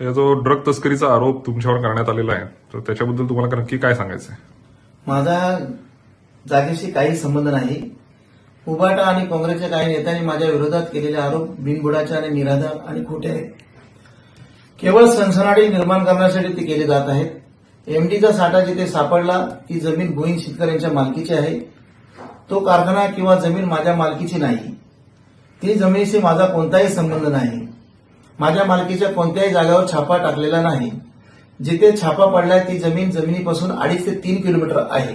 या जो ड्रग तस्करीचा आरोप तुमच्यावर करण्यात आलेला आहे तर त्याच्याबद्दल तुम्हाला नक्की काय सांगायचं आहे? माझा जागेशी काही संबंध नाही. उबाटा आणि काँग्रेसच्या काही नेत्यांनी माझ्या विरोधात केलेले आरोप बिनबुडाचे आणि निराधार आणि खोटे आहेत. केवळ सनसनाटी निर्माण करण्यासाठी ते केले जात आहेत. एमडीचा साठा जिथे सापडला ती जमीन भोईन शेतकऱ्यांच्या मालकीची आहे. तो कारखाना किंवा जमीन माझ्या मालकीची नाही. ती जमिनीशी माझा कोणताही संबंध नाही. माझ्या मालकीच्या कोणत्याही जागेवर छापा टाकलेला नाही. जिथे छापा पडलाय ती जमीन जमिनीपासून 2.5 ते 3 किलोमीटर आहे.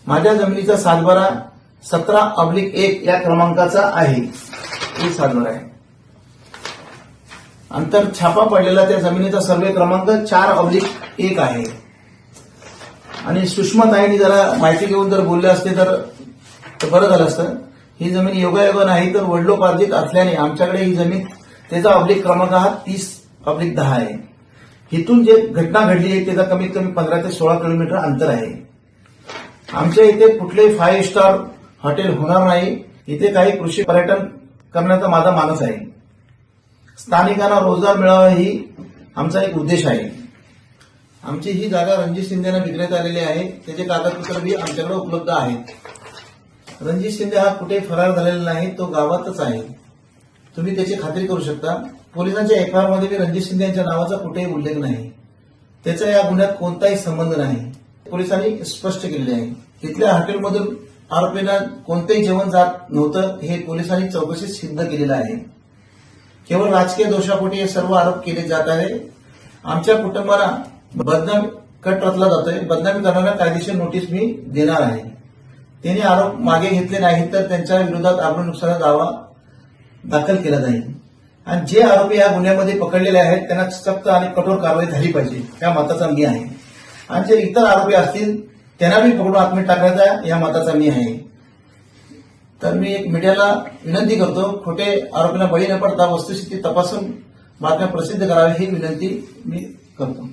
माझ्या जमिनीचा सातबारा 17/1 या क्रमांकाचा आहे. ही सातबारा आहे. अंतर छापा पडलेला त्या जमिनीचा सर्वे क्रमांक 4/1 आहे. आणि सुषमाताईंनी जरा माहिती घेऊन जर बोलले असते तर बरं झालं असतं. ही जमीन योगायोगा नाही तर वडिलोपार्जित असल्याने आमच्याकडे ही जमीन त्याचा अब्लिक क्रमांक हा 30/10 आहे. इथून जे घटना घडली आहे त्याचा कमीत कमी 15 ते 16 किलोमीटर अंतर आहे. आमच्या इथे कुठलेही 5 स्टार हॉटेल होणार नाही. इथे काही कृषी पर्यटन करण्याचा माझा मानस आहे. स्थानिकांना रोजगार मिळावा ही आमचा एक उद्देश आहे. आमची ही जागा रणजित शिंदेना विक्रेत आलेली आहे. त्याचे कागदपत्र बी आमच्याकडे उपलब्ध आहेत. रणजित शिंदे हा कुठे फरार झालेला नाही, तो गावातच आहे. तुम्ही त्याची खात्री करू शकता. पोलिसांच्या एफआयआर मध्ये बी रणजित शिंदे यांच्या नावाचा कुठेही उल्लेख नाही. त्याचा या गुन्ह्यात कोणताही संबंध नाही. पोलिसांनी स्पष्ट केलेले आहे. तिथल्या हॉटेलमधून आरोपींना कोणतेही जेवण जात नव्हतं हे पोलिसांनी चौकशीत सिद्ध केलेलं आहे. केवळ राजकीय दोषापोटी हे सर्व आरोप केले जात आहे. आमच्या कुटुंबाला बदनाम कट रचला जातोय. बदनामी करणाऱ्या कायदेशीर नोटीस मी देणार आहे. त्यांनी आरोप मागे घेतले नाहीत तर त्यांच्या विरोधात आबरू नुकसानाचा दावा दाखल केला जाईल. आणि जे आरोपी या गुन्ह्यामध्ये पकडलेले आहेत त्यांना सक्त आणि कठोर कारवाई झाली पाहिजे या मताचा मी आहे. आणि जे इतर आरोपी असतील त्यांना मी पकडून आत्मीय टाकण्याचा या मताचा मी आहे. तर मी एक मीडियाला विनंती करतो, खोटे आरोपींना बळी न पडता वस्तुस्थिती तपासून बातम्या प्रसिद्ध करावी ही विनंती मी करतो.